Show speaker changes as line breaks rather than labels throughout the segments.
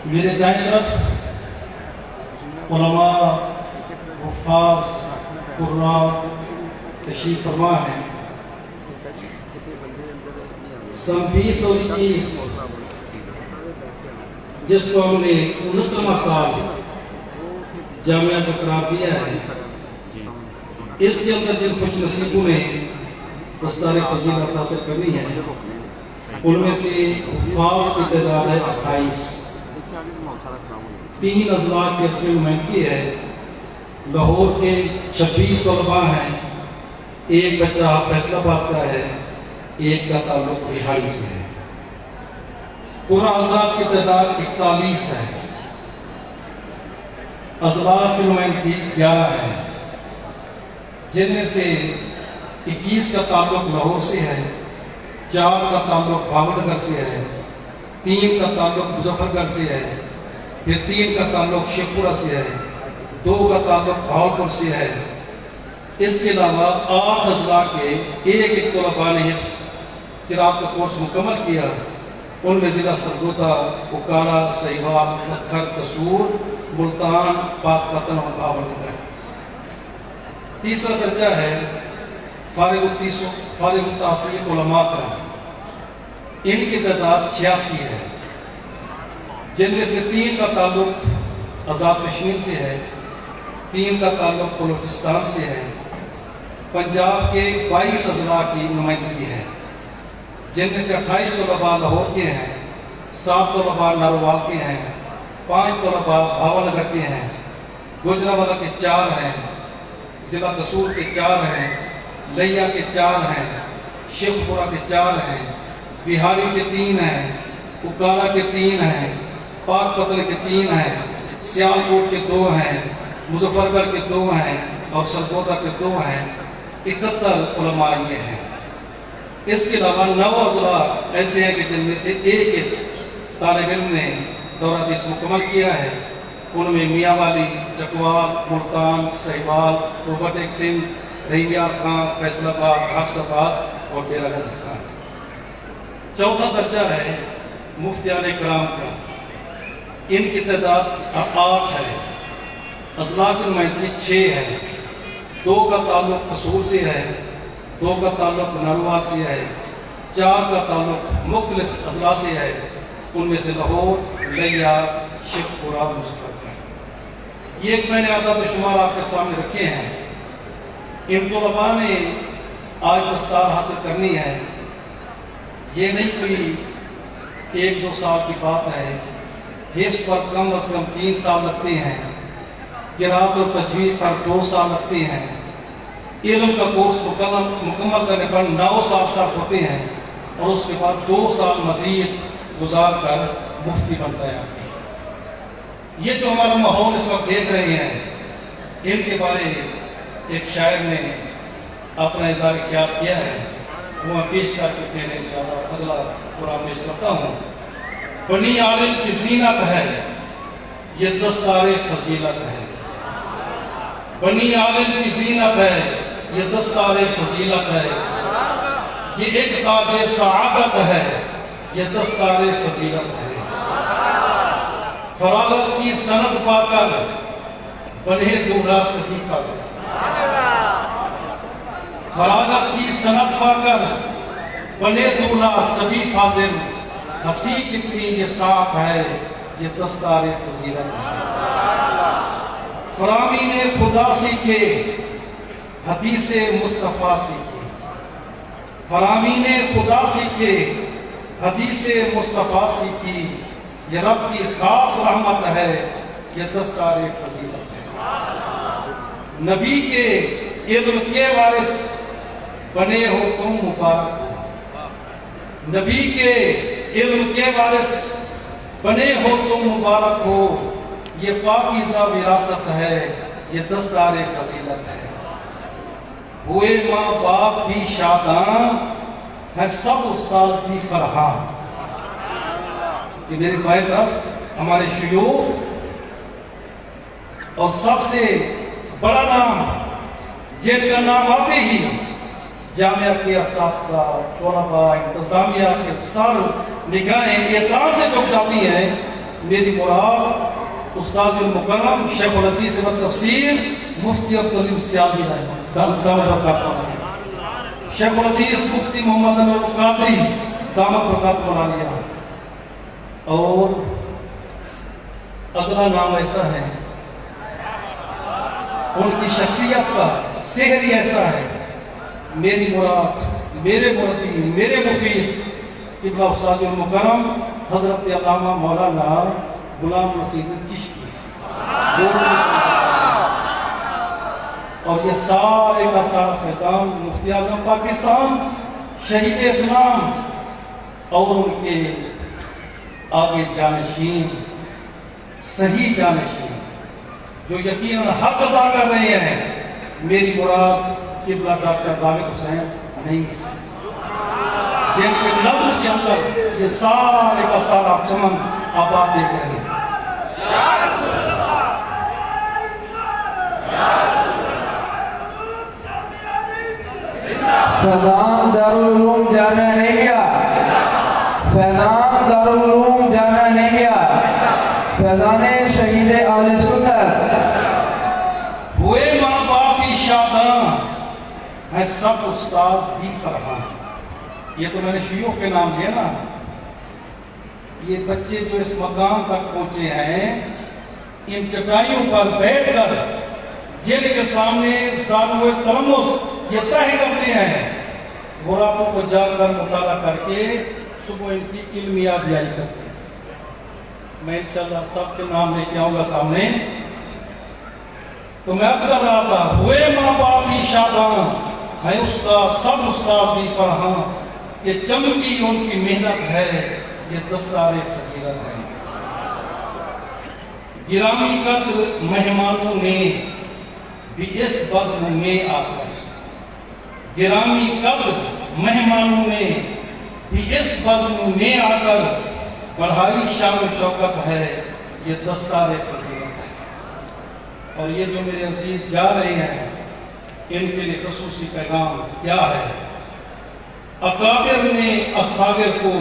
میرے دائیں طرف علماء، حفاظ، قراء تشریف فرما ہیں۔ سن 2021 جس کو ہم نے 69واں سال جامعہ کا قرار دیا ہے، اس کے اندر جن خوش نصیبوں نے دستار فضیلت حاصل کرنی ہے ان میں سے حفاظ کی تعداد ہے 28۔ 3 اضلاع کی اس میں نمائندگی ہے۔ لاہور کے 26 طلباء ہیں، ایک بچہ فیصل آباد کا ہے، ایک کا تعلق بہاڑی سے ہے۔ پورا اضلاع کی تعداد 41 ہے۔ اضلاع کی نمائندگی 11 ہے، جن میں سے 21 کا تعلق لاہور سے ہے، 4 کا تعلق بھاول نگر سے ہے، 3 کا تعلق مظفر گڑھ سے ہے، پھر 3 کا تعلق شیخ پورہ سے ہے، 2 کا تعلق بہاولپور سے ہے۔ اس کے علاوہ 8 اضلاع کے ایک طلباء نے قراءت کا کورس مکمل کیا۔ ان میں ضلع سرگودا، بکارا، سہیوال، کھکھر، قصور، ملتان، پاک پتن اور بھاول نگر۔ تیسرا درجہ ہے فارغ التحصیل علماء کا، ان کی تعداد 86 ہے، جن میں سے 3 کا تعلق آزاد کشمیر سے ہے، 3 کا تعلق بلوچستان سے ہے۔ پنجاب کے 22 اضلاع کی نمائندگی ہے، جن میں سے 28 طلباء لاہور کے ہیں، 7 طلباء ناروال کے ہیں، 5 طلباء بھاول نگر کے ہیں، گوجرانوالہ کے 4 ہیں، ضلع قصور کے 4 ہیں، لیا کے 4 ہیں، شیخ پورہ کے 4 ہیں، بہاڑی کے 3 ہیں، اکارا کے 3 ہیں، پاک پتن کے 3 ہیں، سیالکوٹ کے 2 ہیں، مظفر گڑھ کے 2 ہیں اور سرگودا کے 2 ہیں۔ 71 علماء یہ ہیں۔ اس کے علاوہ 9 اضلاع ایسے ہیں کہ جن میں سے ایک طالب علم نے دورہ حدیث مکمل کیا ہے۔ ان میں میاں والی، چکوال، ملتان، سہیوال، روبٹک سنگھ، رحیم یار خان، فیصل آباد، حفص آباد اور ڈیرہ غازی خان۔ چوتھا درجہ ہے مفتیان کرام کا، ان کی تعداد 8 ہے۔ اضلاع کی نمائندگی 6 ہے، 2 کا تعلق قصور سے ہے، 2 کا تعلق ناروال سے ہے، 4 کا تعلق مختلف اضلاع سے ہے، ان میں سے لاہور، لیا، شیخ پورہ، مظفر گڑھ۔ یہ ایک میں نے اعداد و شمار آپ کے سامنے رکھے ہیں۔ ان طلباء نے آج دستار حاصل کرنی ہے، یہ نہیں کوئی 1-2 سال کی بات ہے۔ حفظ پر کم از کم 3 سال لگتے ہیں، قراءت اور تجوید پر 2 سال لگتے ہیں، علم کا کورس مکمل کرنے پر 9 سال صرف ہوتے ہیں، اور اس کے بعد 2 سال مزید گزار کر مفتی بنتا ہے آدمی۔ یہ جو ہمارا ماحول اس وقت دیکھ رہے ہیں، ان کے بارے ایک شاعر نے اپنا اظہار خیال کیا ہے، وہ میں پیش کر کے پہلے انشاءاللہ اگلا قرآن پیش کرتا ہوں۔ بنی عالم کی زینت ہے یہ دستار فضیلت ہے، بنی عالم کی زینت ہے یہ دستار فضیلت ہے، یہ ایک تاج سعادت ہے یہ دستار فضیلت ہے۔ فراغت کی سند پا کر بنے دورہ صحیح فاضل، فراغت کی سند پا کر بنے دورہ صحیح فاضل، ہنسی کتنی یہ صاف ہے یہ دستار فضیلت ہے۔ فرامی نے خدا سیکھے حدیث مصطفیٰ سیکھے، فرامی نے خدا سیکھے حدیث مصطفیٰ سیکھی، یہ رب کی خاص رحمت ہے یہ دستار فضیلت ہے۔ نبی کے علم کے وارث بنے ہو تم مبارک ہو، نبی کے علم کے وارث بنے ہو تم مبارک ہو، یہ پاکیزہ وراثت ہے یہ دستار فضیلت ہے۔ ہوئے ماں باپ بھی شاداں ہے سب استاد بھی فرحاں۔ یہ میری بائیں طرف ہمارے شیوخ اور سب سے بڑا نام جن کا نام آتے ہی جامعہ کے اساتذہ، طلباء، انتظامیہ کے سر نگاہیں احترام سے جھک جاتی ہیں میری مراد استاذ المکرم شیخ الحدیث و تفسیر مفتی عبدالعلیم سیامی ہے، شیخ الحدیث مفتی محمد انور قادری دامت برکات بنا لیا. اور اگلا نام ایسا ہے، ان کی شخصیت کا سحر ہی ایسا ہے. میری مراد میرے مربی میرے مفیس قبلہ استاد المکرم حضرت علامہ مولانا غلام رشید چشتی، اور یہ سارے کا سارا فیضان مفتی اعظم پاکستان شہید اسلام اور ان کے آگے جانشین صحیح جانشین جو یقیناً حق ادا کر رہے ہیں. میری مراد قبلہ ڈاکٹر داغ حسین نہیں، جن کے نظر کے اندر یہ سارے کا سارا چمن آباد دیکھ رہے ہیں.
فیضان دارالعلوم جامعہ نعیمیہ، فیضان دارالعلوم جامعہ نعیمیہ، فیضان شہید اہل سنت.
ہوئے ماں باپ کی شاداں ہے سب استاذ بھی فرحاں. یہ تو میں نے شیوخ کے نام لیا نا. یہ بچے جو اس مقام تک پہنچے ہیں، ان چٹائیوں پر بیٹھ کر جن کے سامنے ثانوِ تلمس یہ طے کرتے ہیں، وہ راتوں کو جا کر مطالعہ کر کے صبح ان کی علمیات جاری کرتے ہیں. میں انشاءاللہ سب کے نام لے کے آؤں گا سامنے. تو میں عرض کر رہا تھا، ہوئے ماں باپ کی شاداں ہے استاد سب استاد بھی فرحاں. یہ چمکی ان کی محنت ہے، یہ دستار فضیلت ہے. گرامی قدر مہمانوں نے بھی اس بزم میں آ کر، گرامی قدر مہمانوں نے بھی اس بزم میں آ کر بڑھائی شان و شوکت ہے، یہ دستار فضیلت ہے. اور یہ جو میرے عزیز جا رہے ہیں، ان کے لیے خصوصی پیغام کیا ہے؟ اکابر نے اصاغر کو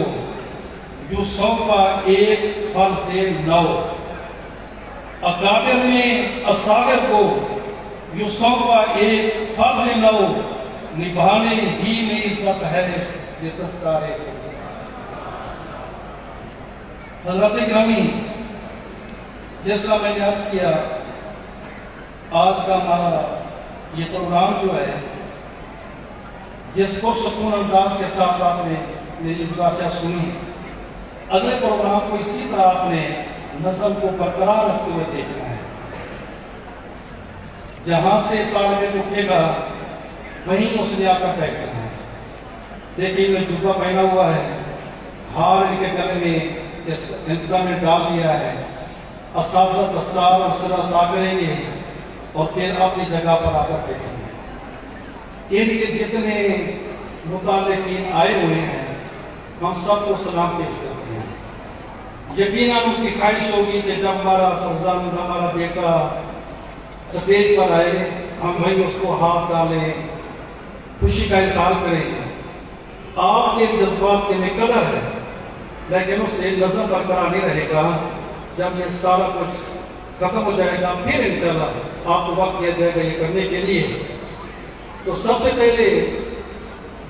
یوں سونپا ایک فرض نو. اکابر نے اصاغر کو یوں سونپا ایک فرض نو، نبھانے ہی میں عزت ہے، یہ دستار فضیلت. حضرت گرامی، جس کا میں نے عرض کیا، آج کا ہمارا یہ پروگرام جو ہے، جس کو سکون انداز کے ساتھ آپ نے میری گزارشیں سنی، اگلے پروگرام کو اسی طرح آپ نے نظم کو برقرار رکھتے ہوئے دیکھنا ہے. جہاں سے طالب علم اٹھے گا وہیں اس نے آ کر بیٹھنا ہے. دیکھیے میں جبہ پہنا ہوا ہے، ہار ان کے گلے میں اس انتظام میں ڈال دیا ہے. اساتذہ دستار اور سر ادا کریں گے اور پھر اپنی جگہ پر آ کر بیٹھیں گے. ان کے جتنے متعلقین آئے ہوئے ہیں، ہم سب کو سلام پیش کرتے ہیں. یقیناً ان کی خواہش ہوگی کہ جب ہمارا فرزند ہمارا بیٹا سٹیج پر آئے، ہم وہیں اس کو ہاتھ ڈالیں، خوشی کا اظہار کریں. آپ کے جذبات کے میں قدر ہے، لیکن اس سے نظم برقرار نہیں رہے گا. جب یہ سارا کچھ ختم ہو جائے گا پھر انشاءاللہ آپ کو وقت دیا جائے گا یہ کرنے کے لیے. تو سب سے پہلے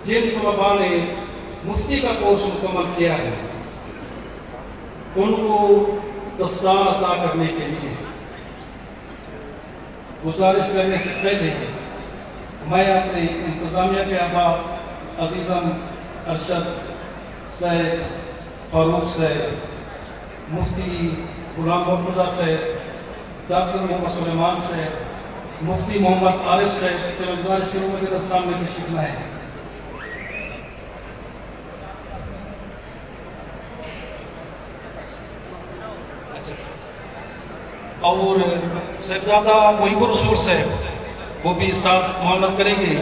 جن طلباء نے مفتی کا کورس مکمل کیا ہے، ان کو دستار عطا کرنے کے لیے گزارش کرنے سے پہلے میں اپنے انتظامیہ کے احباب عزیزم ارشد صاحب فاروق صاحب، مفتی غلام مرتضیٰ صاحب، ڈاکٹر محمد سلیمان صاحب، مفتی محمد عارف صاحب سے گزارش کروں گا کہ سامنے تشریف لائیں. اور صاحبزادہ محب الرسول صاحب وہ بھی ساتھ معاملت کریں گے.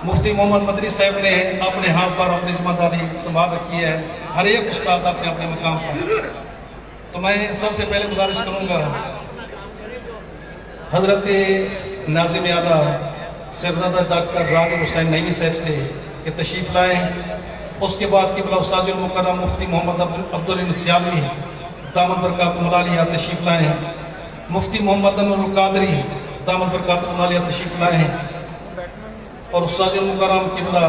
مفتی محمد مدنی صاحب نے اپنے ہاتھ پر اپنی ذمہ داری سنبھال رکھی ہے، ہر ایک استاد اپنے اپنے مقام پر. تو میں سب سے پہلے گزارش کروں گا حضرت ناظم اعلیٰ صاحبزادہ ڈاکٹر راغب حسین نعیمی صاحب سے کہ تشریف لائیں. اس کے بعد قبلہ استاد المکرم مفتی محمد عبدالعلیم سیامی دامت برکات ملالیہ تشریف لائے ہیں. مفتی محمد انور القادری دامت برکات ملالیہ تشریف لائے ہیں. اور استاد مکرم قبلہ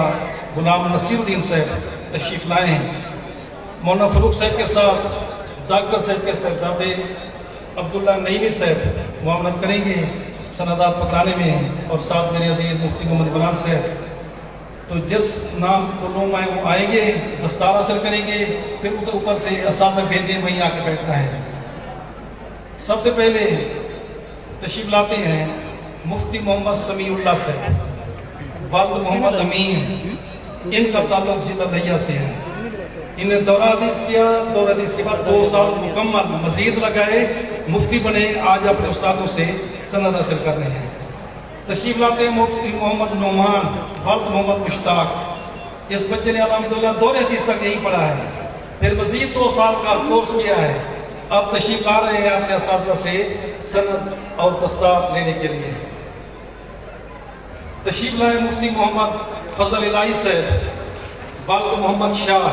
غلام نصیر الدین صاحب تشریف لائے ہیں. مولانا فروخ صاحب کے ساتھ ڈاکٹر صاحب کے صاحبزادے عبداللہ نعیمی صاحب معاونت کریں گے سندات پکڑانے میں، اور ساتھ میرے عزیز مفتی محمد بلال صاحب. تو جس نام کو لوگ آئے وہ آئیں گے، دستار حاصل کریں گے، پھر ادھر اوپر سے اساتذہ بھیجیں، وہیں آ کے بیٹھنا ہے. سب سے پہلے تشریف لاتے ہیں مفتی محمد سمیع اللہ صاحب، والد محمد امین. ان کا تعلق ضلع لہیا سے ہے. انہیں دورہ حدیث کیا، دورہ حدیث کے بعد 2 سال مکمل مزید لگائے، مفتی بنے. آج اپنے استادوں سے سند حاصل کر رہے ہیں. تشریف لاتے ہیں مفتی محمد نعمان، والد محمد مشتاق. اس بچے نے الحمدللہ دورہ حدیث تک یہی پڑھا ہے، پھر مزید 2 سال کا کورس کیا ہے. اب تشریف لا رہے ہیں اپنے اساتذہ سے سند اور دستار لینے کے لیے. تشریف لائے مفتی محمد فضل الہی صاحب، والد محمد شاہ،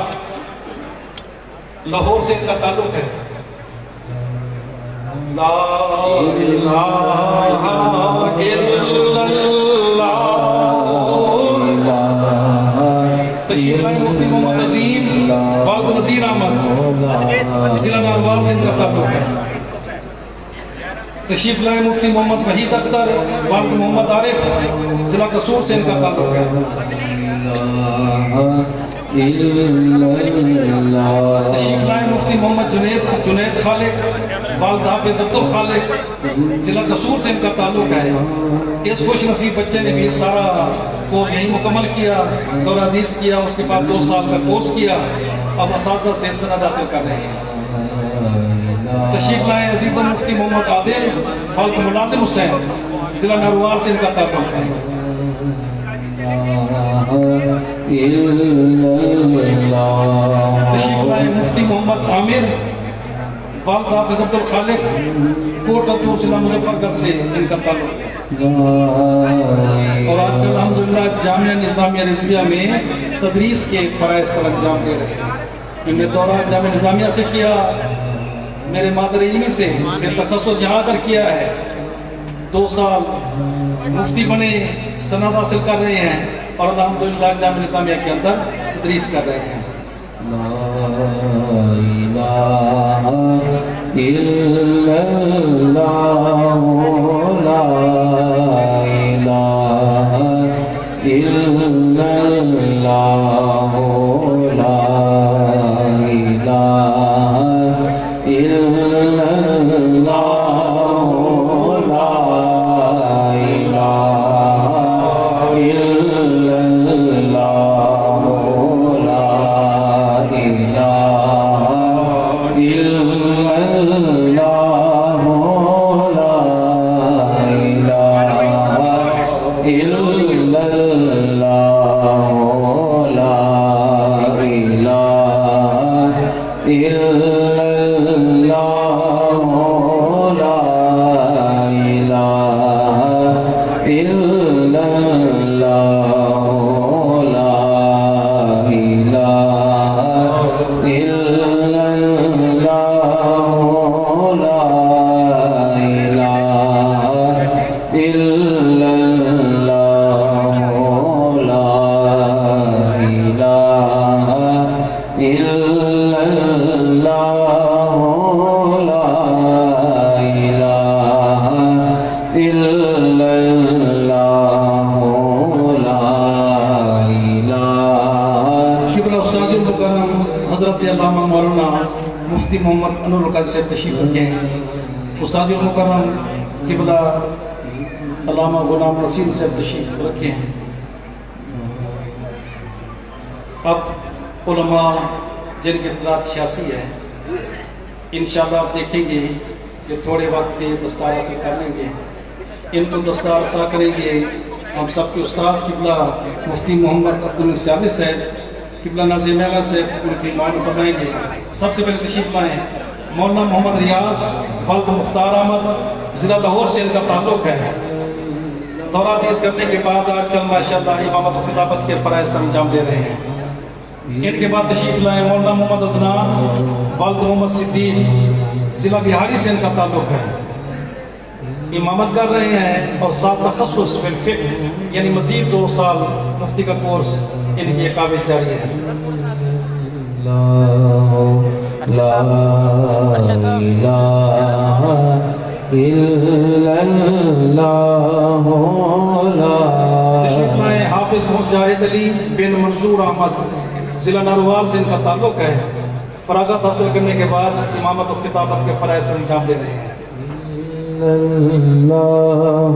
لاہور سے ان کا تعلق ہے. لا الہ الا اللہ. تشریف لائے مفتی محمد عظیم، والد نذیر احمد، ضلع ناروال سے ان کا تعلق ہے. تشریف لائے مفتی محمد وحید اختر، والد محمد عارف، ضلع قصور سے ان کا تعلق ہے. تشریف لائے مفتی محمد جنید خالق، والد حافظ عبد خالق، ضلع قصور سے ان کا تعلق ہے. اس خوش نصیب بچے نے بھی سارا کورس یہی مکمل کیا، دورہ حدیث کیا، اس کے بعد 2 سال کا کورس کیا. اب اساتذہ سے سند حاصل کر رہے ہیں. تشریف لائے عزیز مفتی محمد عادل، والد ملازم حسین، ضلع نروال سے ان کا تعلق ہے. تشریف لائے مفتی محمد عامر، والد حافظ عبد الخالق، کوٹ عبدور، ضلع مظفر گڑھ سے ان کا تعلق ہے. اور آج کل الحمدللہ جامعہ نظامیہ رضویہ میں تدریس کے فرائض سر انجام دے رہے ہیں. ان نے دورہ جامعہ نظامیہ سے کیا، میرے مادر علمی سے پھر تخصص یہاں پر کیا ہے. 2 سال مفتی بنے، سند حاصل کر رہے ہیں، اور الحمدللہ جامعہ نظامیہ کے اندر تدریس کر رہے ہیں.
لا الہ الا اللہ، لا الہ الا اللہ، لا الہ الا اللہ، لا الہ الا اللہ، لا الہ الا اللہ، لا الہ الا اللہ، لا الہ الا اللہ، لا الہ الا اللہ، لا الہ الا اللہ، لا الہ الا اللہ، لا الہ الا اللہ، لا الہ الا اللہ، لا الہ.
شکر استاد مکرم حضرت علامہ مولانا مفتی محمد انور القادری صاحب تشریف رکھے ہیں. استاد مکرم قبلہ علامہ غلام نصیر صاحب تشریف رکھے ہیں. اب علماء جن کی اطلاعات 86 ہے، انشاءاللہ آپ دیکھیں گے کہ تھوڑے وقت کے دستار حاصل کر لیں گے. ان کو دستار عطا کریں گے ہم سب کے استاد قبلہ مفتی محمد عبدالسیامی صاحب، قبلہ ناظر محمد صاحب ان کی معنی بتائیں گے. سب سے پہلے تشریف لائیں مولانا محمد ریاض، والد مختار احمد، ضلع لاہور سے ان کا تعلق ہے. دورہ حدیث کرنے کے بعد آج کل ماشاءاللہ امامت و خطابت کے فرائض سر انجام دے رہے ہیں. ان کے بعد تشریف لائے مولانا محمد عدنان والد محمد صدیق، ضلع بہاری سے ان کا تعلق ہے، امامت کر رہے ہیں اور ساتھ تخصص بالفقہ یعنی مزید 2 سال مفتی کا کورس ان کی قابل جاری ہے۔
لا لا الہ الا اللہ لا۔
تشریف لائے حافظ مجاہد علی بن منصور احمد، ضلع ناروال سے ان کا تعلق ہے، فراغت حاصل کرنے کے بعد امامت و خطابت کے فرائض سر انجام دے رہے ہیں۔
اللہ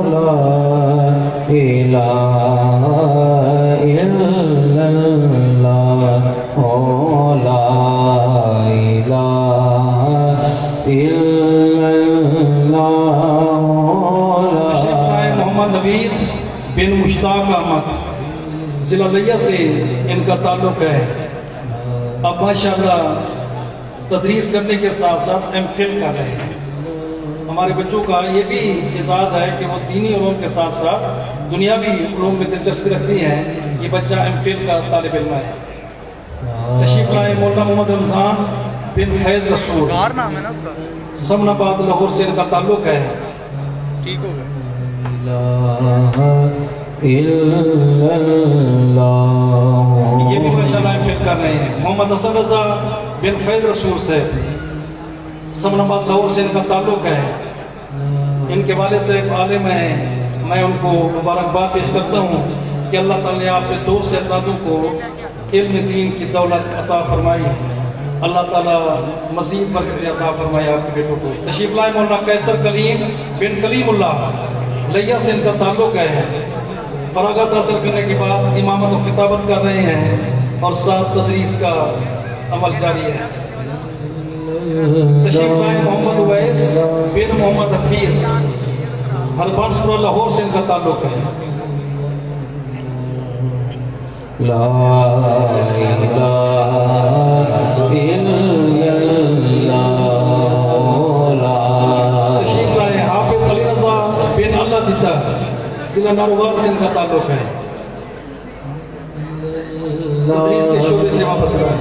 لا الہ الا اللہ لا الہ الا اللہ۔
محمد نوید بن مشتاق احمد، ضلع لیا سے ان کا تعلق ہے، اب ماشاءاللہ تدریس کرنے کے ساتھ ساتھ ایم فل کر رہے ہیں۔ ہمارے بچوں کا یہ بھی اعزاز ہے کہ وہ دینی علوم کے ساتھ ساتھ دنیاوی علوم میں دلچسپی رکھتی ہیں، یہ بچہ ایم فل کا طالب علم ہے۔ تشریف لائے مولانا محمد رمضان بن فیض رسول، سمن آباد لاہور سے ان کا تعلق ہے،
ٹھیک ہو گیا۔
یہ بھی ماشاءاللہ ایم فل کر رہے ہیں۔ محمد حسن رضا بن فیض رسول سے سمن آباد لاہور سے ان کا تعلق ہے، ان کے والد سے ایک عالم ہیں، میں ان کو مبارکباد پیش کرتا ہوں کہ اللہ تعالیٰ نے آپ کے 2 صحباتوں کو علم دین کی دولت عطا فرمائی، اللہ تعالیٰ مزید برکت عطا فرمائے آپ کے بیٹوں کو۔ تشریف لائے مولانا قیصر کلیم بن کلیم اللہ، لیا سے ان کا تعلق ہے، فراغت حاصل کرنے کے بعد امامت و خطابت کر رہے ہیں اور ساتھ تدریس کا عمل جاری ہے۔ تشریف لائے محمد اویس بن محمد حفیظ، ہربانسپورہ لاہور سے ان کا تعلق ہے۔
لا الہ الا اللہ۔
تشریف لائے حافظ علی رضا بن اللہ دیتا، ضلع ناروال سے ان کا تعلق ہے، تدریس کے شعبے سے واپس رہے۔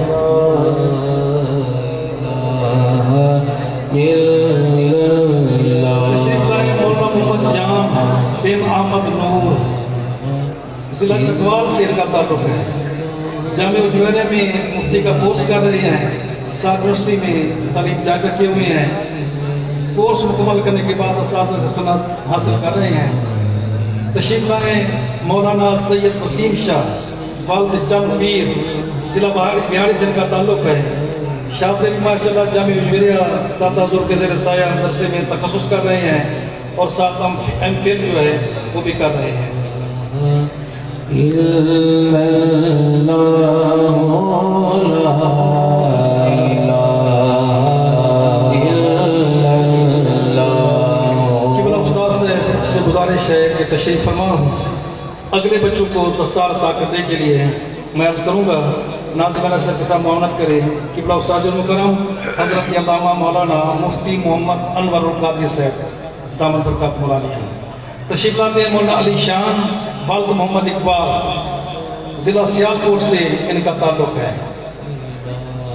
تشریف لائے مولانا محمد جام بن احمد نور، ضلع چکوال سے ان کا تعلق ہے، جامعہ الجویریہ میں مفتی کا کورس کر رہے ہیں، ساتھ یونیورسٹی میں تعلیم جاری کیے ہوئے ہیں، کورس مکمل کرنے کے بعد اساتذہ سند حاصل کر رہے ہیں۔ تشریف لائے مولانا سید وسیم شاہ والد چند پیر، ضلع بہاری سے ان کا تعلق ہے، شاہ سے بھی ماشاءاللہ جامعہ الجویریہ داتا حضور کے زیر سایہ مدرسے میں تخصص کر رہے ہیں اور ساتھ ہم ایم فل جو ہے وہ بھی کر رہے ہیں۔ قبلہ استاد سے گزارش ہے کہ تشریف فرما اگلے بچوں کو دستار عطا کرنے کے لیے میں عرض کروں گا، ناظرین سر کے ساتھ معاونت کریں قبلہ استاد المکرم حضرت علامہ مولانا مفتی محمد انور القادری صاحب دامن برکات مولانا۔ تشریف لاتے ہیں مولانا علی شان والد محمد اقبال، ضلع سیالکوٹ سے ان کا تعلق ہے،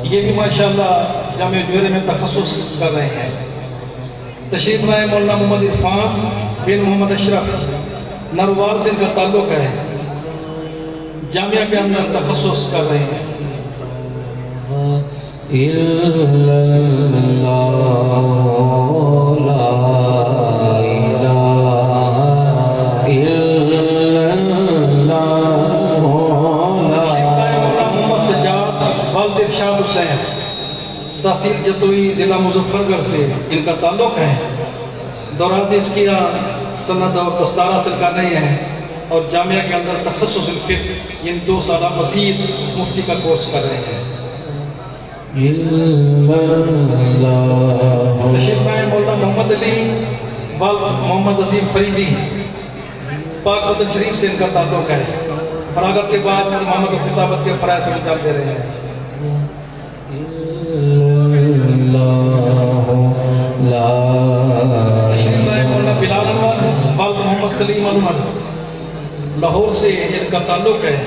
یہ بھی ماشاءاللہ جامعہ الجویریہ میں تخصص کر رہے ہیں۔ تشریف لائے مولانا محمد عرفان بن محمد اشرف، نروال سے ان کا تعلق ہے، جامعہ کے اندر تخصص کر رہے ہیں۔ محمد سجاد والد ارشاد حسین، تحصیل جتوئی، ضلع مظفر گڑھ سے ان کا تعلق ہے، دورات اسکیہ سند اور دستار حاصل کر رہے ہیں اور جامعہ کے اندر تخصص الفقہ ان 2 سالہ مزید مفتی کا کورس کر رہے ہیں۔ تشریف لائے مولانا محمد علی والد محمد عظیم فریدی، پاک وطن شریف سے ان کا تعلق ہے، فراغت کے بعد امامت و خطابت کے فرائض سر انجام دے رہے ہیں۔ تشریف لائے مولانا بلال انور والد محمد سلیم انور، لاہور سے ان کا تعلق ہے،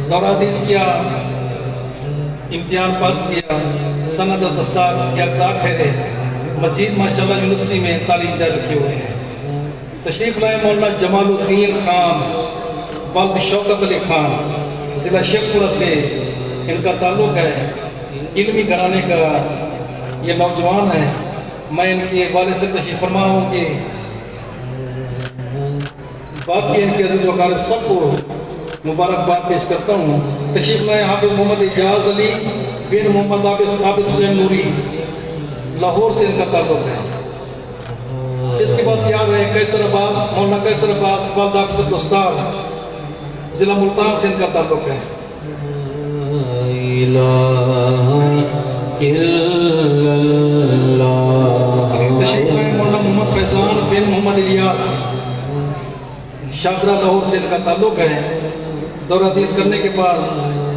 دورہ حدیث کیا، امتحان پاس کیا، سند و دستار کے اقدار ٹھہرے، مزید ماشاءاللہ یونیورسٹی میں تعلیم جاری رکھے ہوئے ہیں۔ تشریف لائے مولانا جمال الدین خان والد شوکت علی خان، ضلع شیخ پورہ سے ان کا تعلق ہے۔ علمی گھرانے کا یہ نوجوان ہے۔ میں ان کے والد سے تشریف فرما ہوں کہ باقی ان کے عزیز و اقارب سب کو مبارکباد پیش کرتا ہوں۔ تشریف لائے حافظ محمد اعجاز علی بن محمد عابد حسین نوری، لاہور سے ان کا تعلق ہے۔ اس کے بعد یاد ہے قیصر عباس، مولانا قیصر عباس والد حافظ عبدالستار، ضلع ملتان سے ان کا تعلق ہے۔ تشریف لائے مولانا محمد فیضان بن محمد الیاس، شاہدرہ لاہور سے ان کا تعلق ہے۔ دورہ حدیث کرنے کے بعد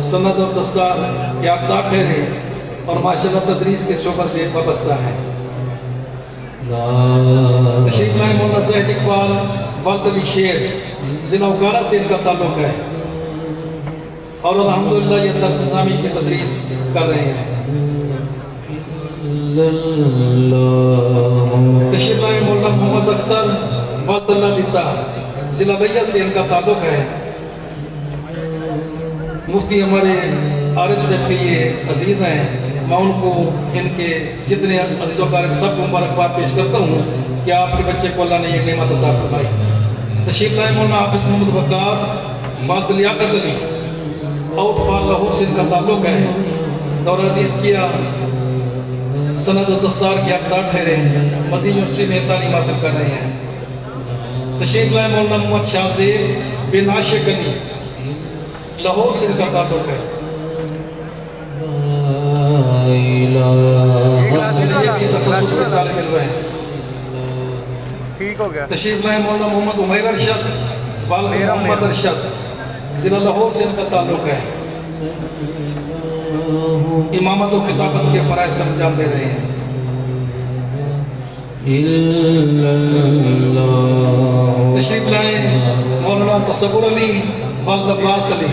سند اور دستار کے اقدار ٹھہرے اور ماشاءاللہ تدریس کے شعبہ سے وابستہ ہے۔ تشریف لائے مولانا زاہد اقبال والد علی شیر، ضلع اوکارہ سے ان کا تعلق ہے اور الحمدللہ یہ درس نامی کی تدریس کر رہے ہیں۔ تشریف لائے مولانا محمد اختر والد اللہ دیتا، ضلع بیا سے ان کا تعلق ہے۔ مفتی ہمارے عارف صاحب کے یہ عزیز ہیں، میں ان کو ان کے جتنے عزیز و اقارب سب کو مبارکباد پیش کرتا ہوں کہ آپ کے بچے کو اللہ نے یہ نعمت عطا فرمائی۔ تشریف لائے مولانا حافظ محمد وقار والد لیاقت علی، آؤٹ فار لاہور سے ان کا تعلق ہے۔ دورہ حدیث کیا، سند و دستار کے اقدار ٹھہرے، مزید یونیورسٹی میں تعلیم حاصل کر رہے ہیں۔ تشریف لائے مولانا محمد شاہ زیب بن عاشق علی، لاہور سے ان کا تعلق ہے۔ تخصص سے طالب علم ہیں۔
ٹھیک ہو گیا۔
تشریف لائے مولانا محمد عمیر ارشد والد محمد ارشد، ضلع لاہور سے ان کا تعلق ہے۔ امامت و خطابت کے فرائض سر انجام دے رہے ہیں۔ تشریف لائے مولانا تصور علی والد عباس علی،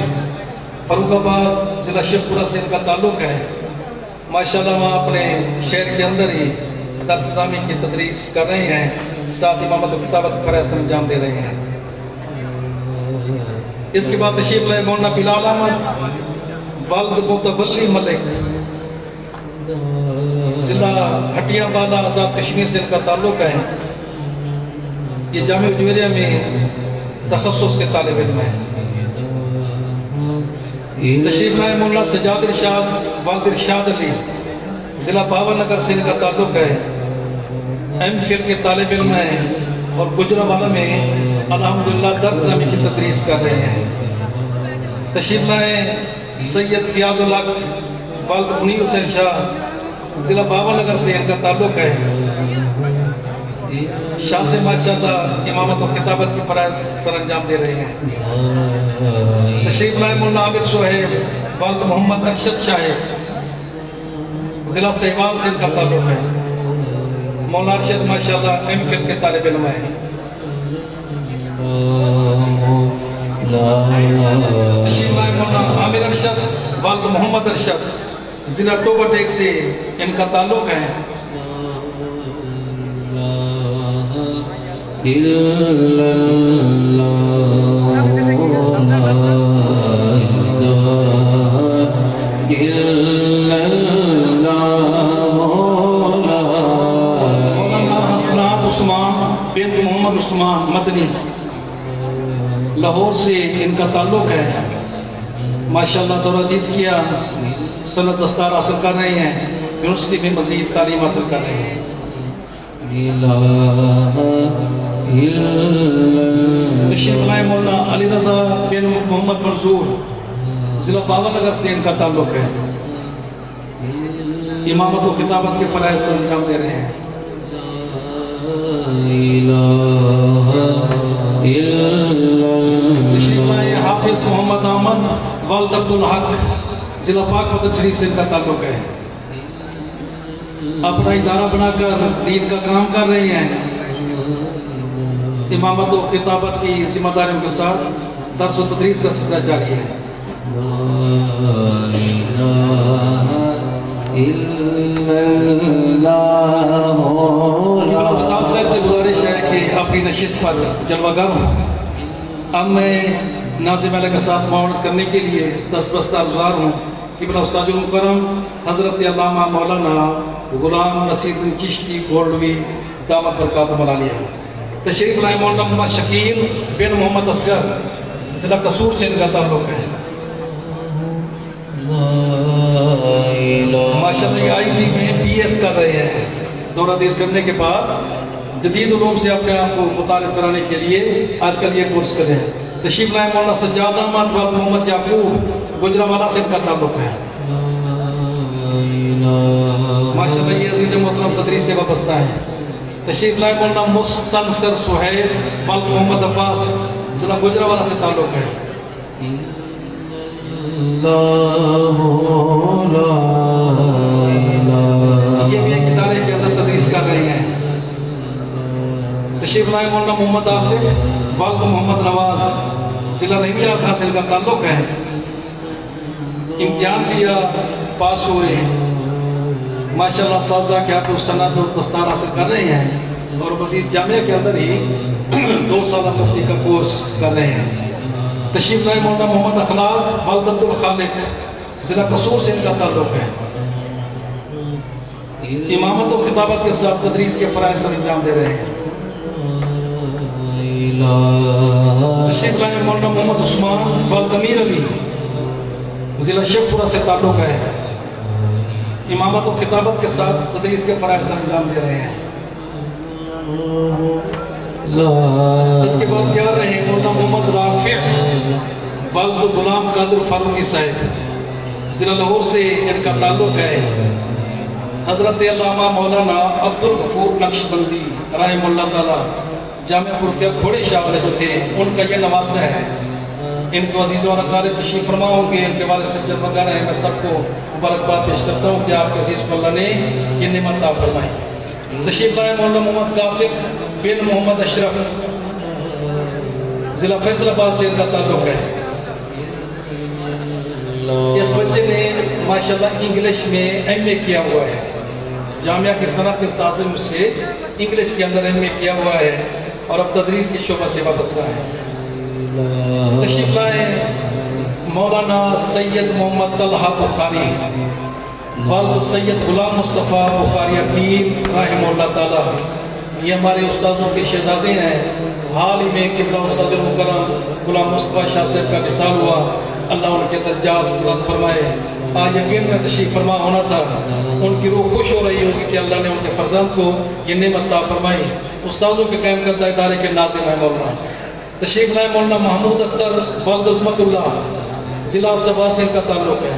فاروق آباد، ضلع شیخ پورہ سے ان کا تعلق ہے۔ ماشاءاللہ وہاں اپنے شہر کے اندر ہی درس اسلامی کی تدریس کر رہے ہیں، ساتھ امامت و خطابت کے فرائض سر انجام دے رہے ہیں۔ اس کے بعد تشریف لائے مولانا بلال احمد والد متولی ملک، ضلع ہٹیا والا آزاد کشمیر سے ان کا تعلق ہے۔ یہ جامعہ اجمیریہ میں تخصص کے طالب علم ہیں۔ تشریف لائے مولانا سجاد ارشاد والد ارشاد علی، ضلع باور نگر سے ان کا تعلق ہے۔ ایم فل کے طالب علم ہیں اور گجرانوالہ میں الحمدللہ درس اسلامی کی تدریس کر رہے ہیں۔ تشریف لائے سید فیاض الحق والد منیر حسین شاہ، ضلع باور نگر سے ان کا تعلق ہے۔ شاہ سے ماشاءاللہ امامت و خطابت کی فرائض سر انجام دے رہے ہیں۔ تشریف لائے مولانا عابد صہیب والد محمد ارشد شاہ، ضلع سہوال سے ان کا تعلق ہے۔ مولانا ارشد ماشاءاللہ ایم فل کے طالب علم ہیں۔ تشریف لائے مولانا عامر ارشد والد محمد ارشد، ضلع ٹوبہ ٹیک سے ان کا تعلق ہے۔ عثمان مدنی، لاہور سے ان کا تعلق ہے۔ ماشاءاللہ دورہ حدیث کیا، سند دستار حاصل کر رہے ہیں، یونیورسٹی میں مزید تعلیم حاصل کر رہے ہیں۔ تشریف لائے مولانا علی رضا بن محمد منظور، ضلع باور نگر سے ان کا تعلق ہے۔ امامت و خطابت کے فرائض سر انجام دے رہے ہیں۔ حافظ محمد احمد والد عبدالحق، ضلع پاک مدد شریف سے ان کا تعلق ہے۔ اپنا ادارہ بنا کر دین کا کام کر رہے ہیں۔ امامت و خطابت کی ذمہ داریوں کے ساتھ درس و تدریس کا سلسلہ جاری ہے۔ استاد صاحب سے گزارش ہے کہ آپ کی نشست پر جلوہ گر ہوں. اب میں ناظم علیہ کے ساتھ معاونت کرنے کے لیے دستبستہ گزار ہوں کہ بلا استاد المکرم حضرت علامہ مولانا غلام نصیر الدین چشتی گولڈوی دامت برکاتہم العالیہ تشریف لائے. مولانا محمد شکیل بن محمد اصغر ضلع قصور سے ان کا تعلق ہے. ماشاءاللہ یہ آئی ٹی میں پی ایس کر رہے ہیں. دورہ حدیث کرنے کے بعد جدید علوم سے اپنے آپ کو متعارف کرانے کے لیے آج کل یہ کورس کرے ہیں. تشریف لائے مولانا سجاد احمد و محمد یعقوب گجرانوالہ سے ان کا تعلق ہے. ماشاءاللہ یہ عزیز محترم تدریس سے وابستہ ہیں. تشریف لائے مولانا مستنصر سہیل بل محمد عباس ضلع گجرانوالہ سے تعلق ہے. یہ بھی ایک ادارے کے اندر تدریس کر رہے ہیں. تشریف لائے مولانا محمد آصف والد محمد نواز ضلع رحمیہ خان سے ان کا تعلق ہے. امتحان دیا پاس ہوئے ماشاءاللہ اساتذہ کے ہاتھوں سند اور دستار حاصل کر رہے ہیں اور مزید جامعہ کے اندر ہی 2 سالہ مفتی کا کورس کر رہے ہیں. تشریف لائے مولانا محمد اخلاق والد عبد الخالق ضلع قصور سے ان کا تعلق ہے. امامت و خطابت کے ساتھ تدریس کے فرائض سر انجام دے رہے ہیں. تشریف لائے مولانا محمد عثمان والد امیر علی ضلع شیخ پورہ سے تعلق ہے. امامت و خطابت کے ساتھ تدریس کے فرائض سر انجام دے رہے ہیں. اس کے بعد کیا رہے ہیں مولانا محمد رافع والد غلام قادر فاروقی صاحب ضلع لاہور سے ان کا تعلق ہے. حضرت علامہ مولانا عبد الغفور نقشبندی رحمہ اللہ تعالی جامعہ فرقیہ گھوڑے شاہ والے جو تھے ان کا یہ نواسہ ہے. ان کو عزیزوں اور اقارب تشریف فرما ہوں کہ ان کے والد صاحب جب وغیرہ ہیں. میں سب کو مبارکباد پیش کرتا ہوں کہ آپ کے عزیز کو اللہ نے یہ نعمت عطا فرمائی. تشریف لائے مولانا محمد قاسم بن محمد اشرف ضلع فیصل آباد سے ان کا تعلق ہے. اس بچے نے ماشاءاللہ انگلش میں ایم اے کیا ہوا ہے. جامعہ کی صنعت کے ساتھ مجھ سے انگلش کے اندر ایم اے کیا ہوا ہے اور اب تدریس کے شعبہ سے وابستہ ہے. تشریف لائے مولانا سید محمد طلحہ بخاری والد سید غلام مصطفیٰ بخاری حکیم رحمہ اللہ تعالی. یہ ہمارے استاذوں کے شہزادے ہیں. حال ہی میں قبلہ استاد المکرم غلام مصطفیٰ شاہ صاحب کا وصال ہوا. اللہ ان کے درجات بلند فرمائے. آج یقین میں تشریف فرما ہونا تھا. ان کی روح خوش ہو رہی ہوگی کہ اللہ نے ان کے فرزند کو یہ نعمت عطا فرمائی. استاذوں کے قائم کردہ ادارے کے ناظم ہیں مولانا. تشریف لائے مولانا محمود اختر والد عصمت اللہ ضلع حفظ آباد سے ان کا تعلق ہے.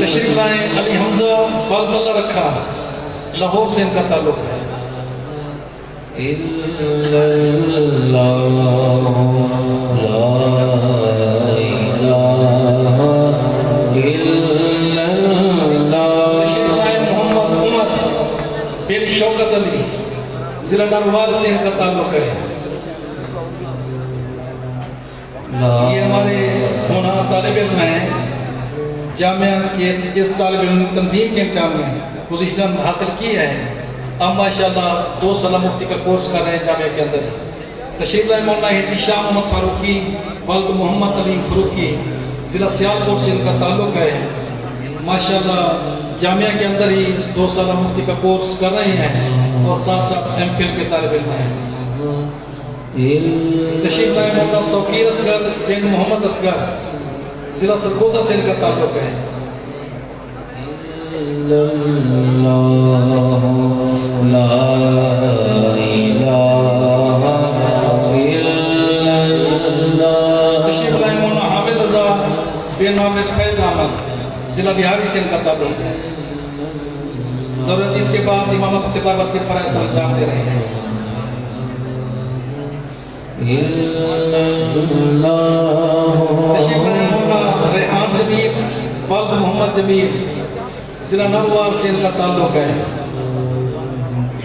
تشریف لائے علی حمزہ والد اللہ رکھا لاہور سے ان کا تعلق ہے. شوکت علی ضلع نروال سے ان کا تعلق ہے. یہ ہمارے ہونہار طالب علم ہیں. جامعہ کے اس طالب علم تنظیم کے امتحان میں پوزیشن حاصل کی ہے. اب ماشاءاللہ 2 سالہ مفتی کا کورس کر رہے ہیں جامعہ کے اندر. تشریف لائے مولانا احتشام محمد فاروقی والد محمد علی فاروقی ضلع سیالکوٹ سے ان کا تعلق ہے. ماشاءاللہ جامعہ کے اندر ہی 2 سالہ مفتی کا کورس کر رہے ہیں اور ساتھ ساتھ ایم فل کے طالب علم ہیں. تشریف لائے مولانا توقیر اصغر بن محمد اصغر ضلع سرگودا سے ان کا تعلق ہے. تشریف لائے مولانا حامد رضا بن حامد فیض احمد ضلع بہاری سے ان کا تعلق ہے. دورہ حدیث کے بعد امامت و خطابت کے فرائض سر انجام دے رہے ہیں. تشریف لائے مولانا ریحان جمیل والد محمد جمیل ضلع نروال سے ان کا تعلق ہے.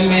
MA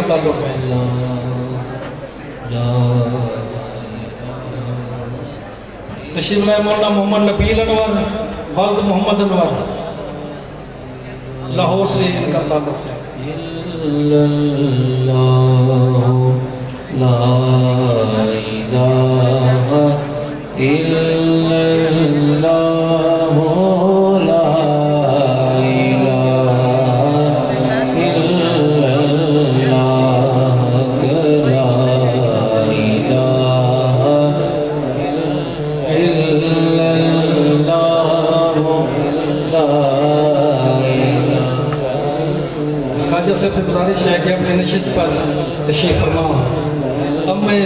کا تعلق ہے. تشریف لائے مولانا محمد نبیل انور والد محمد انور لاہور سے ان کا تعلق ہے. خواجہ صاحب سے گزارش ہے کہ اپنے نشست پر تشریف فرما. اب میں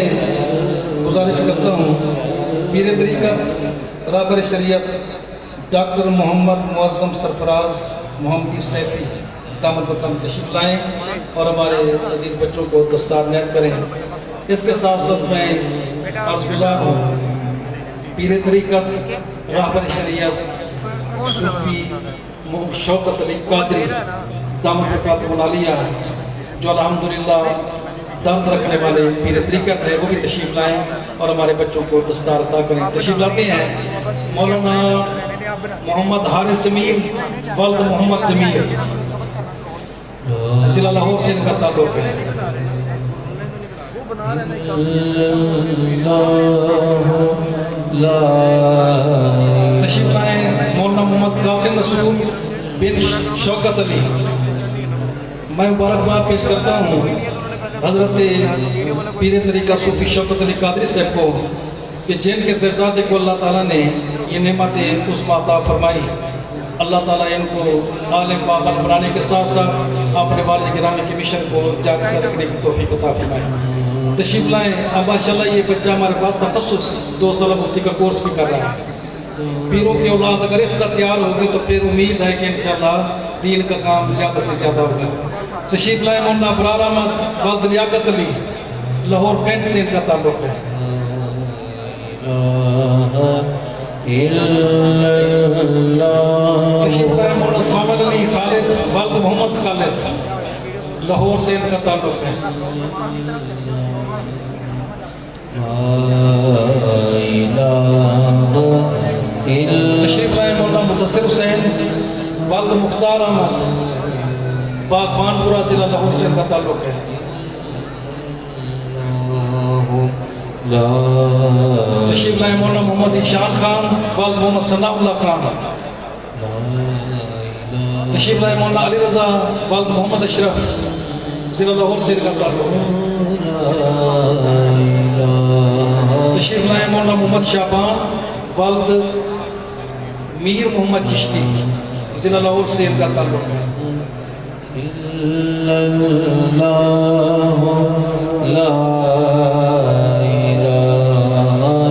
گزارش کرتا ہوں پیر طریقت رہبر شریعت ڈاکٹر محمد معظم سرفراز محمدی سیفی دامت برکات تشریف لائیں اور ہمارے عزیز بچوں کو دستار نیت کریں. اس کے ساتھ ساتھ میں عرض گزار ہوں پیر طریقت رہبر شریعت صوفی شوکت علی قادری دامت برکات عالیہ جو الحمدللہ درد رکھنے والے پیر طریقت ہے وہ بھی تشریف لائیں اور ہمارے بچوں کو دستار عطا کریں. تشریف لاتے ہیں مولانا محمد حارث جمیل والد محمد جمیل ضلع لاہور سے ان کا تعلق ہے. تشریف لائیں مولانا محمد قاسم رسول بن شوکت علی. میں مبارکباد پیش کرتا ہوں حضرت پیر طریقہ صوفی شوکت علی قادری صاحب کو کہ جن کے شہزادے کو اللہ تعالیٰ نے یہ نعمت عظمیٰ عطا فرمائی. اللہ تعالیٰ ان کو عالم پابند بنانے کے ساتھ ساتھ اپنے والد گرامی کے مشن کو جاری سے رکھنے کی توفیق عطا فرمائے. تشریف لائیں. اب ماشاءاللہ یہ بچہ ہمارے پاس تخصص 2 سالہ مفتی کا کورس بھی کر رہا ہے. پیروں کی اولاد اگر اس طرح تیار ہوگی تو پھر امید ہے کہ انشاءاللہ دین کا کام زیادہ سے زیادہ ہوگا. تشریف لائے مولانا ابرار احمد والد لیاقت علی لاہور کینٹ سے ان کا تعلق ہے. تشریف لائے مولانا سامل علی خالد والد محمد خالد لاہور سے ان کا تعلق ہے. تشریف لائے مولانا مدثر حسین والد مختار احمد باغبان پورہ ضلع لاہور سے ان کا تعلق ہے. تشریف لائے مولانا محمد ذیشان خان والد محمد ثناء اللہ خان. تشریف لائے مولانا علی رضا والد محمد اشرف ضلع لاہور سے ان کا تعلق ہے. تشریف لائے مولانا محمد شعبان والد میر محمد چشتی ضلع لاہور سے ان کا تعلق ہے.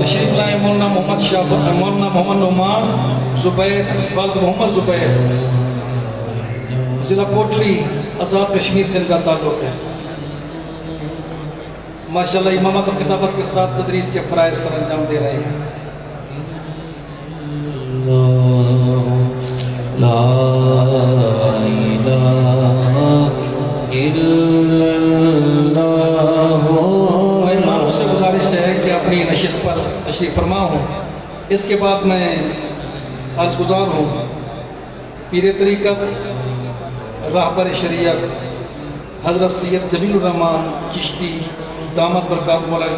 تشریف لائے مولانا محمد شعبان مولانا محمد نعمان زبیر والد محمد زبیر ضلع کوٹلی آزاد کشمیر سے ان کا تعلق ہے. ماشاءاللہ امامت اور کتابت کے ساتھ تدریس کے فرائض سر انجام دے رہے ہیں. مہمانوں سے گزارش ہے کہ اپنی نشست پر تشریف فرما ہوں. اس کے بعد میں عرض گزار ہوں پیر طریقت رہبر شریعت حضرت سید جمیل الرحمان چشتی دامت برکات مولانا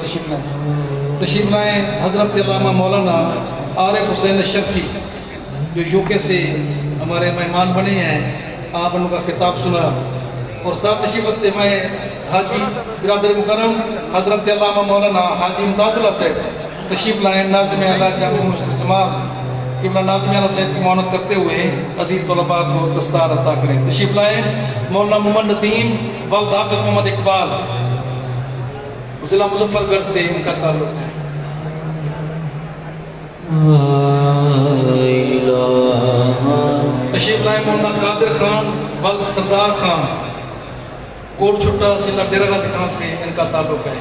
تشریف لائیں حضرت علامہ مولانا عارف حسین اشرفی جو UK سے ہمارے مہمان بنے ہیں. آپ ان کا خطاب سنا اور ساتھ تشریف رکھتے میں حاجی برادر مکرم حضرت علامہ مولانا حاجی امداد اللہ صاحب تشریف لائیں. ناظم اعلیٰ جماعت قبلہ ناظم اعلیٰ صاحب کی معاونت کرتے ہوئے عزیز طلباء کو دستار عطا کریں. تشریف لائیں مولانا محمد ندیم والد حافظ محمد اقبال ضلع مظفر گڑھ سے ان کا تعلق ہے. تشریف لائے مولانا قادر خان والد سردار خان کوٹ چھٹا ضلع ڈیرہ غازی خان سے ان کا تعلق ہے.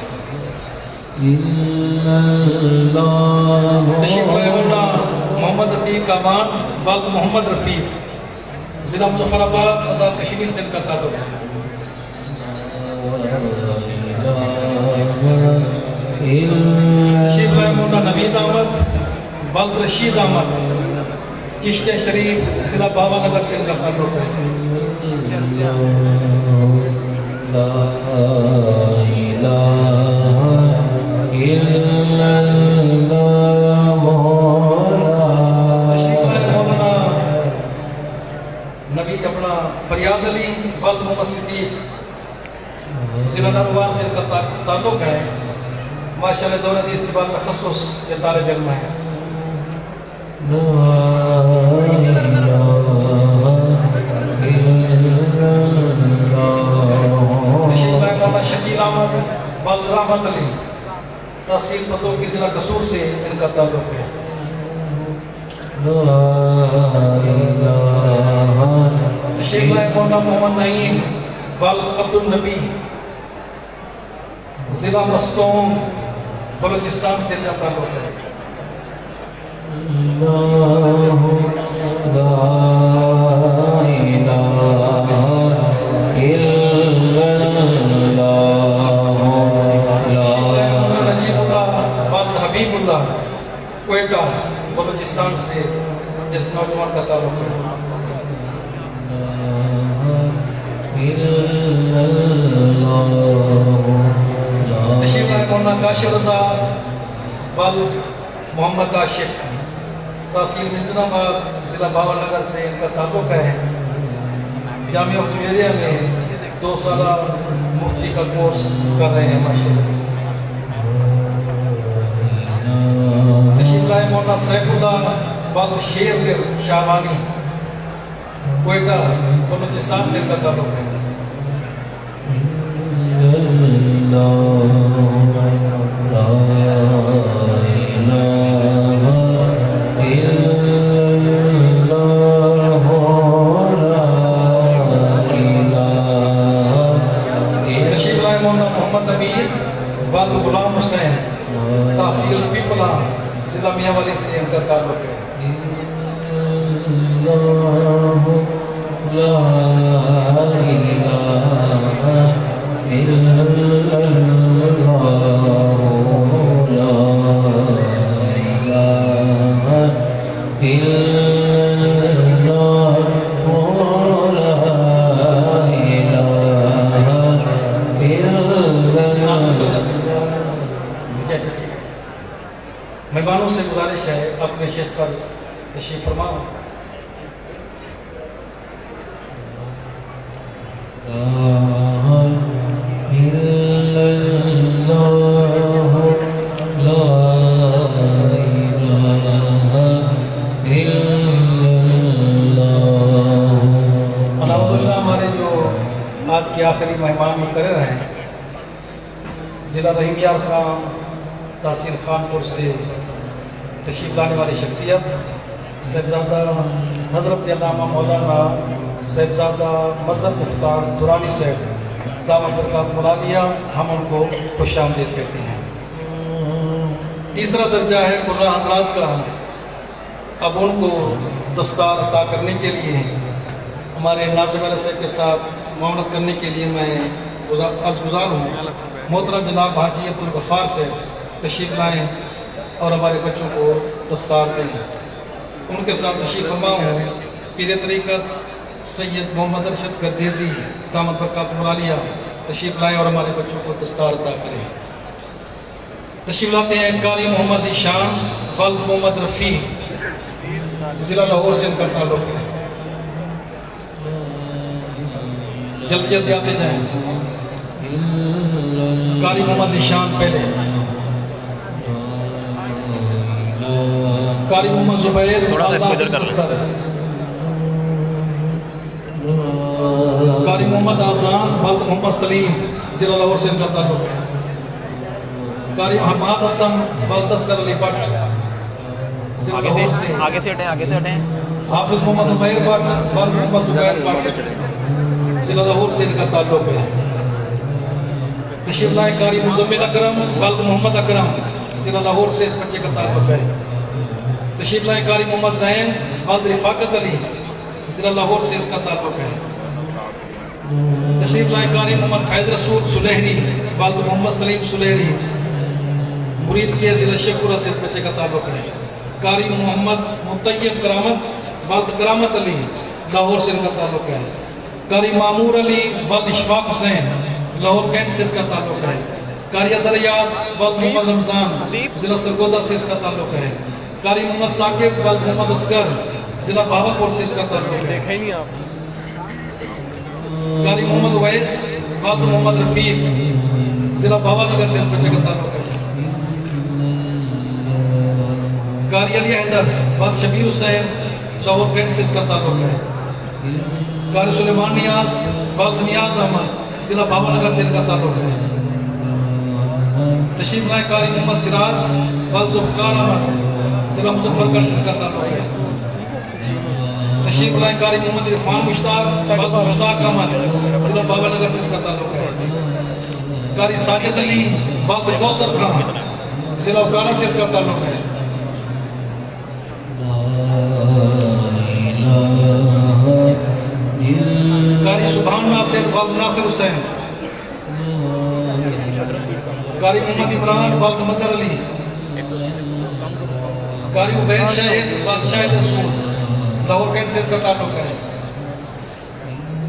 تشریف لائے مولانا محمد عتیق کابان والد محمد رفیق ضلع مظفر آباد آزاد کشمیر سے ان کا تعلق ہے. تشریف لائے مولانا نوید احمد بلد رشید احمد چشتیہ شریف ضلع بابا نگر سے ان کا تعلق ہے نبی اپنا فریاد علی بلد محمد صدیق ضلع نروان سے ان کا تعلق ہے ماشاءاللہ دور حدیث سے بات تخصص یہ طالب علم ہے مولانا شکیل احمد بلد رحمت علی تحصیل پتو کی ضلع قصور سے ان کا تعلق ہے تشریف لائے مولانا محمد نعیم بلد عبد النبی ضلع مستون بلوچستان سے ان کا تعلق ہے نجیب اللہ بلد حبیب اللہ کوئٹہ بلوچستان سے جس نوجوان کا تعلق ہے تشریف لائے مولانا کاشف رضا بلد محمد عاشق تحصیل منجن آباد ضلع بابا نگر سے ان کا تعلق ہے جامعہ حمیریہ میں 2 سالہ مفتی کا کورس کر رہے ہیں ماشاءاللہ تشریف لائے مولانا سیف اللہ بلد شیر شاہبانی کوئٹہ بلوچستان سے ان کا تعلق ہے تشریف لائے مولانا محمد امیر بلد غلام حسین تحصیل پیپلا ضلع میاں والی سے ان کا تعلق ہے مہمانوں سے گزارش ہے اپنے شیخ پر تشریف فرماؤ الحمدللہ ہمارے جو آج کے آخری مہمان مقرر ہیں ضلع رحیم یار خان تحصیل خانپور سے تشریف لانے والی شخصیت صاحبزادہ حضرت علامہ مولانا صاحبزادہ مذہب مختار دورانی صاحب دعوت برکات ملالیہ ہم ان کو خوش آمدید کہتے ہیں تیسرا درجہ ہے قرہ حضرات کا اب ان کو دستار عطا کرنے کے لیے ہمارے ناظم علیہ صاحب کے ساتھ معاونت کرنے کے لیے میں عرض گزار ہوں محترم جناب حاجی عبدالغفار سے تشریف لائیں اور ہمارے بچوں کو دستار دیں ان کے ساتھ تشریف فرما ہوں پیر طریقت سید محمد ارشد گردیزی دامت برکات ملالیہ تشریف لائیں اور ہمارے بچوں کو دستار عطا کریں تشریف لاتے ہیں قاری محمد ذیشان بلد محمد رفیع ضلع لاہور سے ان کا تعلق ہے جلدی جلدی آتے جائیں قاری محمد ذیشان پہلے قاری محمد زبیر قاری محمد آزان بلد محمد سلیم ضلع لاہور سے ان کا تعلق ہے قاری محمد حسن بلد اسکر علی بٹ
آگے سے ہٹیں
حافظ محمد عمیر بٹ بلد محمد زبیر بٹ ضلع لاہور سے ان کا تعلق ہے تشریف لائے قاری مزمل اکرم بلد محمد اکرم ضلع لاہور سے اس بچے کا تعلق ہے تشریف لائے قاری محمد زین بلد رفاقت علی ضلع لاہور سے اس کا تعلق ہے تشریف لائے قاری محمد قائد رسول سلیحری والد محمد سلیم سلیحری مرید کے ضلع شیخ پورہ سے اس بچے کا تعلق ہے. قاری محمد مطیب کرامت والد کرامت علی لاہور سے ان کا تعلق ہے. قاری معمور علی والد اشفاق حسین لاہور کینٹ سے اس کا تعلق ہے. قاری اظہر یاد والد محمد رمضان ضلع سرگودا سے اس کا تعلق ہے. قاری محمد ثاقب والد محمد اسکر ضلع بہاولپور سے اس کا تعلق ہے.
نہیں آپ
قاری محمد اویس والد محمد رفیق ضلع بھاول نگر سے اس بچے کا تعلق ہے. قاری علی حیدر والد شبیر حسین لاہور کینٹ سے اس کا تعلق ہے. قاری سلیمان نیاز والد نیاز احمد ضلع بھاول نگر سے ان کا تعلق ہے. تشریف لائے قاری محمد سراج والد ذوالفقار احمد ضلع مظفر گڑھ سے اس کا تعلق ہے. تشریف لائے قاری محمد عرفان مشتاق والد مشتاق احمد ضلع بھاول نگر سے اس کا تعلق ہے. قاری ساجد علی والد کوثر خان ضلع اوکارا سے اس کا تعلق ہے. قاری سبحان ناصر والد ناصر حسین. قاری محمد عمران والد مظہر علی. قاری عبید شاہد والد شاہد رسول لاہور کینٹ سے اس کا تعلق ہے.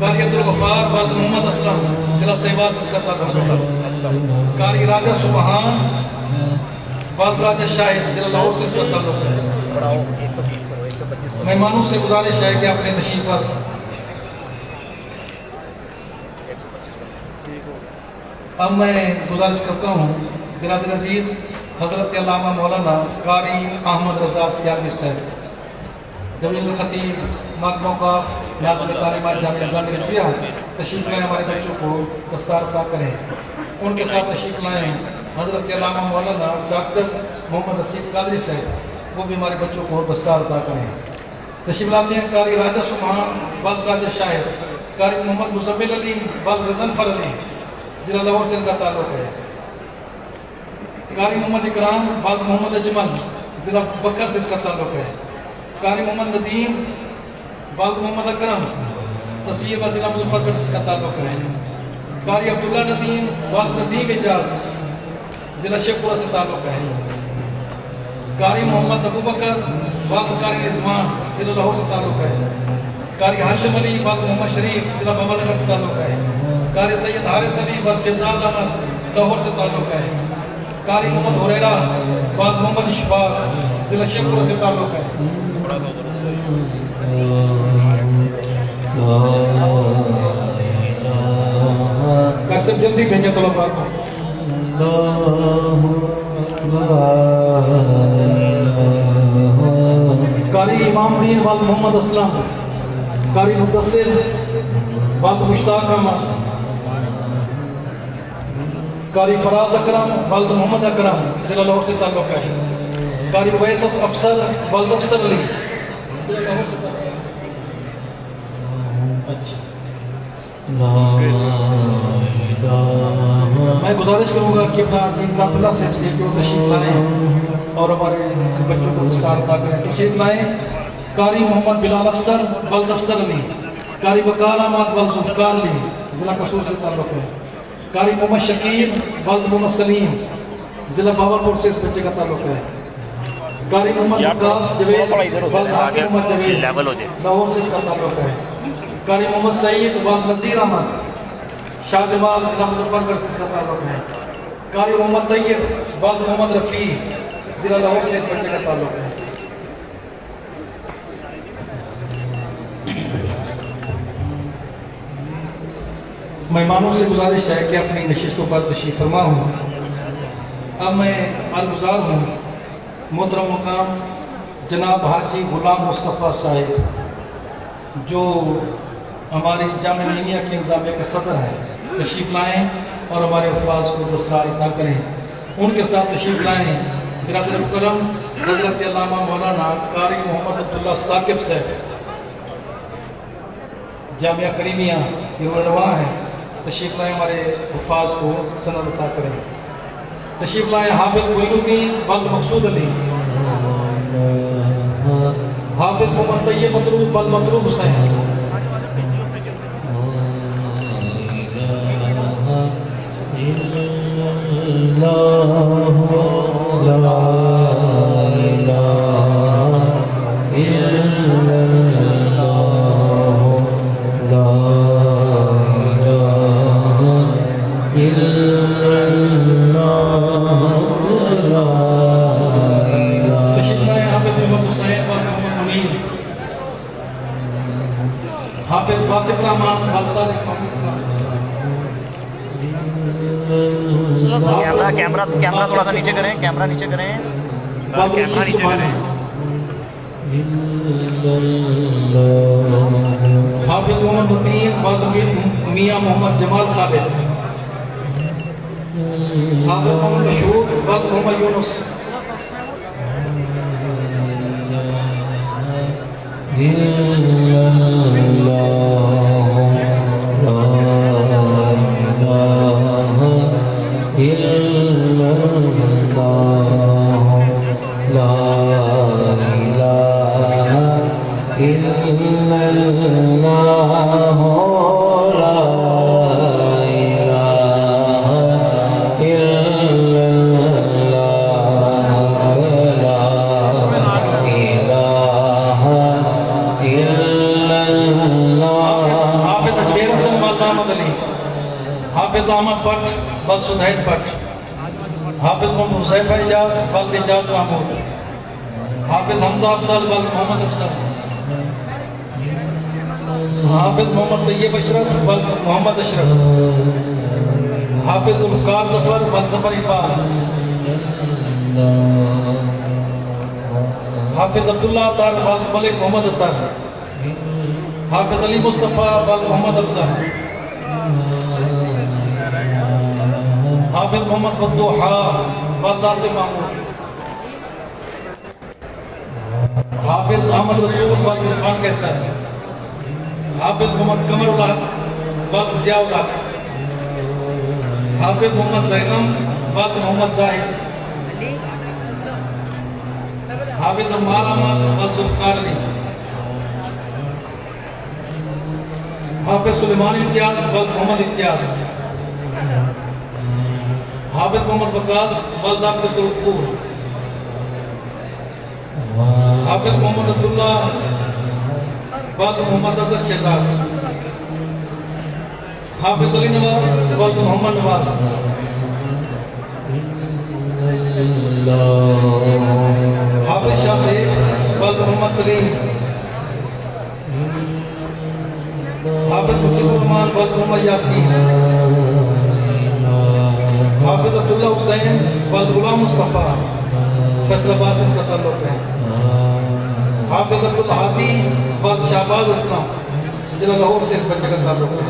قاری عبدالغفار والد محمد اسلم ضلع سہوال سے اس کا تعلق ہے. قاری راجہ سبحان والد راجہ شاہد ضلع لاہور سے اس کا تعلق ہے. مہمانوں سے گزارش ہے کہ اپنے تشریف پر اب میں گزارش کرتا ہوں برادر عزیز حضرت علامہ مولانا قاری احمد رضا سیالوی صاحب جمیل الخطیب محکمہ اوقاف ناظم تعلیمات جامعہ اسلامیہ رضویہ تشریف لائیں ہمارے بچوں کو دستار عطا کریں. ان کے ساتھ تشریف لائیں حضرت علامہ مولانا ڈاکٹر محمد اسیف قادری صاحب وہ بھی ہمارے بچوں کو دستار عطا کریں. تشریف لاتے ہیں قاری راجہ سبحان والد راجہ شاہد. قاری محمد مزمل علی والد غضنفر علی ضلع لاہور سے ان کا تعلق ہے. قاری محمد اکرام والد محمد اجمل ضلع بکر سے اس کا تعلق ہے. قاری محمد ندیم والد محمد اکرم تصیبہ ضلع مظفر گڑھ سے اس کا تعلق ہے. قاری عبداللہ ندیم والد ندیم اجاز ضلع شیخ پورہ سے تعلق ہے. قاری محمد ابو بکر والد قاری رضوان ضلع لاہور سے تعلق ہے. قاری ہاشم علی والد محمد شریف ضلع بھاول نگر سے تعلق ہے. قاری سید حارث علی والد شہزاد احمد لاہور سے تعلق ہے. قاری محمد حریرہ والد محمد اشفاق ضلع شیخ پورہ سے تعلق ہے. کیسے جلدی بھیجے طلباء کو. قاری امام دین والد محمد اسلم. قاری مدثر والد مشتاق احمد. قاری فراز اکرم والد محمد اکرم ضلع لاہور سے تعلق ہے. قاری اویس افسر والد افسر علی. میں گزارش کروں گا کہ اپنا عظیم اللہ صاحب سے جو تشریف لائیں اور ہمارے بچوں کو دستار عطا کریں. تشریف لائیں قاری محمد بلال افسر والد افسر علی. قاری وقار احمد والد ذوالفقار علی ضلع قصور سے تعلق ہے. قاری محمد شکیل والد محمد سلیم ضلع بہاولپور سے اس بچے کا تعلق ہے. قاری محمد عباس جوید والد حاجی محمد جوید لاہور سے اس کا تعلق ہے. قاری محمد سعید والد نذیر احمد شاہ جمال ضلع مظفر گڑھ سے اس کا تعلق ہے. قاری محمد طیب والد محمد رفیع ضلع لاہور سے اس بچے کا تعلق ہے. مہمانوں سے گزارش ہے کہ اپنی نشستوں پر تشریف فرما ہوں. اب میں الگزار ہوں محترم مقام جناب حاجی غلام مصطفیٰ صاحب جو ہماری جامعہ نعیمیہ کے انتظامیہ کے صدر ہیں تشریف لائیں اور ہمارے الفاظ کو دستار عطا کریں. ان کے ساتھ تشریف لائیں برادر مکرم حضرت علامہ مولانا قاری محمد عبداللہ ثاقب صاحب جامعہ کریمیہ یہ رواں ہیں. تشریف لائیں ہمارے الفاظ کو سند عطا کریں. تشریف لائیں حافظ معین الدین والد مقصود علی. حافظ محمد طیب مطلوب والد مطلوب حسین. حافظ باسط رحمان
کیمرہ تھوڑا سا نیچے کریں، کیمرہ نیچے کریں سر، کیمرہ نیچے کریں۔
حافظ محمد متین بعد میاں محمد جمال خالد، حافظ محمد مشہور بعد محمد یونس، حافظ احمد بٹ بل سدھیل بٹ، حافظ محمد حذیفہ اجاز بل اجاز محمود، حافظ حمزہ افضل بل محمد افضل، حافظ محمد طیب اشرف بل محمد اشرف، حافظ ذوالفقار ظفر بل ظفر اقبال، حافظ عبداللہ اطہر بل ملک محمد اطہر، حافظ علی مصطفیٰ بل محمد افضل، حافظ محمد بدوحہ بل ناصر محمود، حافظ احمد رسول بل عرفان قیصر، حافظ محمد قمر الحق بل ضیاء الحق، حافظ محمد زینم بل محمد زاہد، حافظ عمار احمد بل ذوالفقار علی، حافظ سلیمان امتیاز بل محمد امتیاز، حافظ محمد وقاص بل ڈاکٹر عبدالغفور، حافظ محمد عبداللہ بل محمد اظہر شہزاد، حافظ علی نواز بل محمد نواز، حافظ شاہ سید بل محمد سلیم، حافظ مجیب الرحمان بل محمد یاسین، حافظ عبداللہ حسین بل غلام مصطفیٰ فیصل آباد سے اس کا تعلق ہے، حافظ عبدالحادی بل شہباز اسلام ضلع لاہور سے اس بچے کا تعلق ہے۔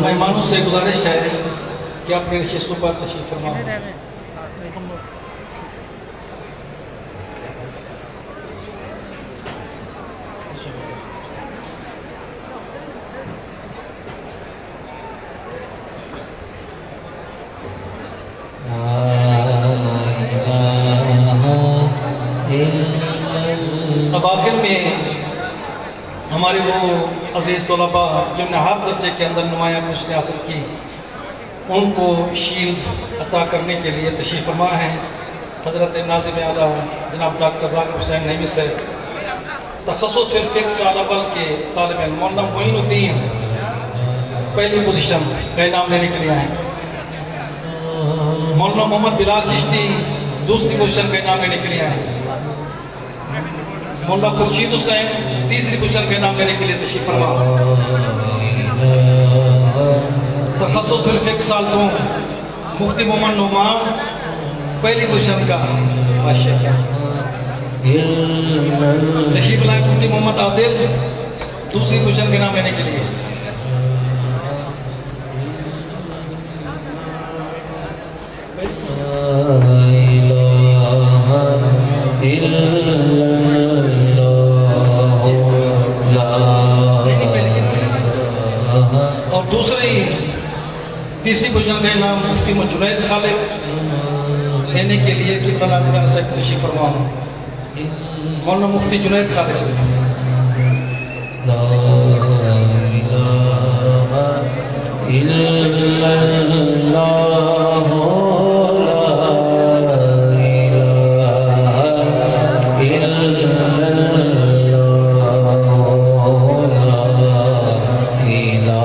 مہمانوں سے گزارش ہے کہ آپ میرے شیشوں پر تشریف فرمائیں۔ اب آخر میں ہمارے وہ عزیز طلباء جنہوں نے ہر درجے کے اندر نمایاں کچھ حاصل کی، ان کو شیلڈ عطا کرنے کے لیے تشریف فرما ہیں حضرت ناظم اعلیٰ جناب ڈاکٹر راغب حسین نعیمی سے، تخصص فی الفقہ اعلیٰ بل کے طالب علم مولانا معین الدین پہلی پوزیشن کا انعام لینے کے لیے آئے، مولانا محمد بلال چشتی دوسری پوزیشن کا انعام لینے کے لیے آئے، مولانا خورشید حسین تیسری پوزیشن کا انعام لینے کے لیے تشریف فرما، تخصص فی الفقہ سال 2 مفتی محمد نعمان پہلی پوزیشن کا ماشاءاللہ، تشریف لائے مفتی محمد عادل دوسری پوزیشن کا انعام لینے کے لیے، اور دوسری تیسری پوزیشن کا انعام مفتی جنید خالد لینے کے لیے قبلہ ناظرین صاحب تشریف فرما مولانا مفتی جنید خالد سے
لا إله إلا الله لا إله إلا الله لا إله إلا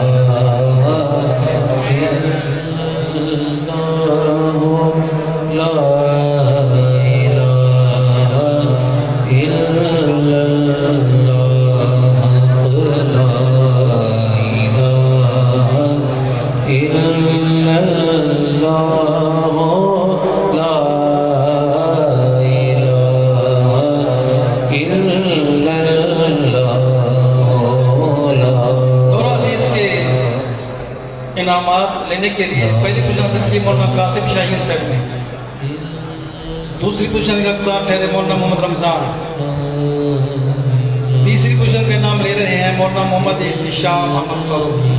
انعامات لینے کے لیے پہلی پوزیشن سے کی مولانا قاسم شاہین صاحب نے، دوسری پوزیشن کا اقتدار ٹھہرے مولانا محمد رمضان، تیسری پوزیشن کا نام لے رہے ہیں مولانا محمد شاہ محمد فاروقی،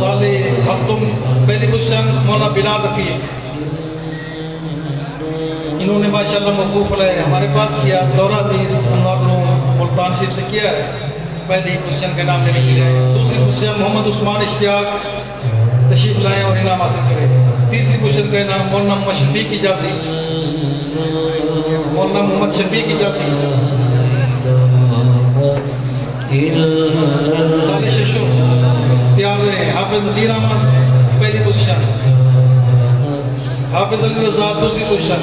صالح ہفتم پہلی پوزیشن مولانا بلال رفیق، انہوں نے ماشاءاللہ موقوف علیہ ہمارے پاس کیا دورہ حدیث ملتان شریف سے کیا ہے، پہلی پوزیشن کا نام لینے کے لیے، دوسری پوزیشن محمد عثمان اشتیاق تشریف لائیں اور انعام حاصل کریں، تیسری پوزیشن کا نام مولانا محمد شفیق اجازی، مولانا محمد شفیق اجازی، صالح ششو تیار رہے، حافظ نصیر احمد پہلی پوزیشن، حافظ علی رضا دوسری پوزیشن،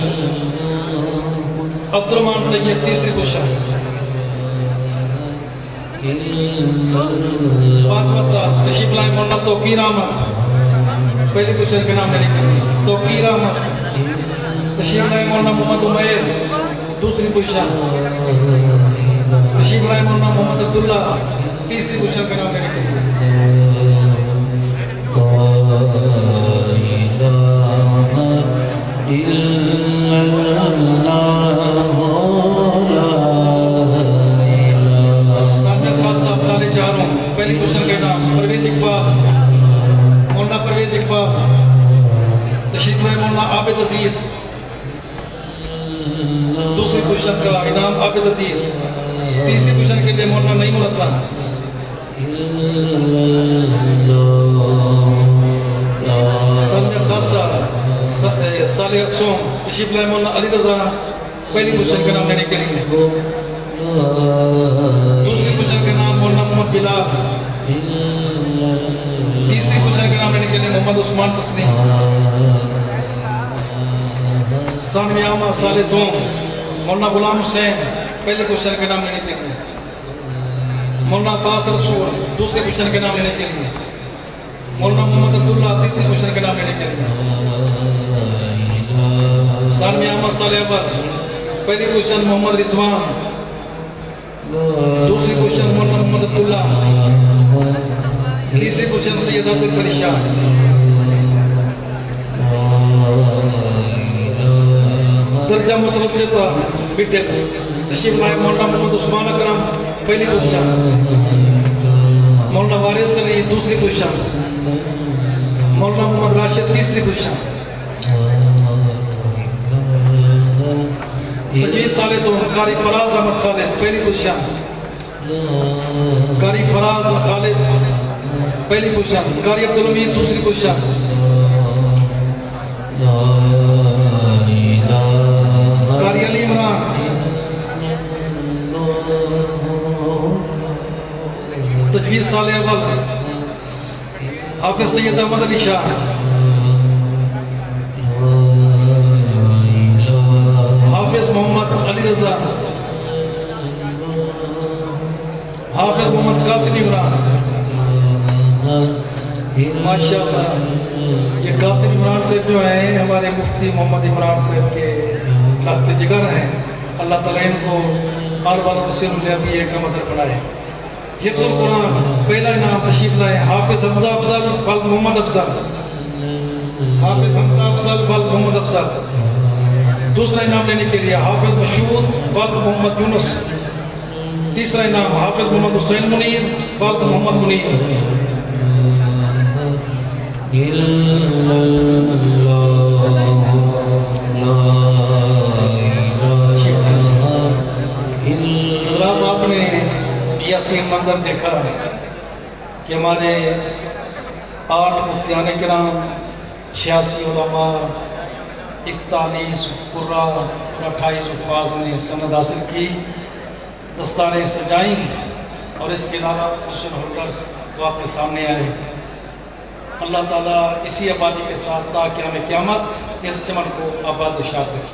عبدالرحمان طیب تیسری پوزیشن، پانچواں سال تشریف لائیں مولانا توقیر احمد پہلی پوزیشن کے نام لینے کے لیے، توقیر احمد، تشریف لائیں مولانا محمد عمیر دوسری پوزیشن، تشریف لائیں مولانا محمد عبداللہ تیسری پوزیشن کے نام لینے کے لیے، پہلی پوزیشن کے نام پرویز اقبال، مولانا پرویز اقبال، تشریف لائیں مولانا عابد عزیز، دوسری پوزیشن کا انعام عابد عزیز، تیسری پوزیشن کے لیے مولانا نعیم الحسن، صالح اقسوم تشریف لائیں مولانا علی رضا پہلی پوزیشن کا نام لینے کے لیے، دوسری پوزیشن کا نام مولانا محمد بلال، تیسری پوزیشن کا نام لینے کے لیے محمد عثمان تسلیم، ثانوی عامہ صالح دوم مولانا غلام حسین پہلی پوزیشن کا نام لینے کے لیے، مولانا عباس رسول دوسری پوزیشن کا نام لینے کے لیے، مولانا محمد عبداللہ تیسری پوزیشن کا نام لینے کے لیے، ثانوی عامہ صالح اول پہلی پوزیشن محمد رضوان، دوسری پوزیشن مولانا محمد عبداللہ، تیسری پوزیشن سید عبد القری شاہ، درجہ متوسطہ بیٹیک تشریف لائیں مولانا محمد عثمان اکرم پہلی پوزیشن، مولانا وارث علی دوسری پوزیشن، مولانا محمد راشد تیسری پوزیشن، مجید صالح تو قاری فراز احمد خالد پہلی پوزیشن، قاری فراز خالد پہلی پوزیشن، قاری عبدالحمید دوسری پوزیشن، قاری علی عمران، تجوید صالح اول، حافظ سید احمد علی شاہ، حافظ محمد علی رضا، حافظ محمد قاسم عمران، ماشاءاللہ یہ قاسم عمران صاحب جو ہیں ہمارے مفتی محمد عمران صاحب کے لخت جگر ہیں، اللہ تعالیٰ ان کو ہر بار سے بھی کا مظہر بنائے۔ حفظ القرآن پہلا انعام تشریف لائے حافظ حمزہ افضل بل محمد افضل، حافظ حمزہ افضل بل محمد افضل، دوسرا انعام لینے کے لیے حافظ مشہور بل محمد یونس، تیسرا انعام حافظ محمد حسین منیر بل محمد منیر۔ حضرات آپ نے یہ عظیم منظر دیکھا ہے کہ ہمارے 8 مفتیان کرام، 86 علماء، 41 قرا اور 28 حفاظ نے سند حاصل کی، دستاریں سجائیں، اور اس کے علاوہ کوشچن ہولڈرز جو آپ کے سامنے آئے۔ اللہ تعالیٰ اسی آبادی کے ساتھ تاکہ ہمیں قیامت اس چمن کو آباد و شاد رکھے۔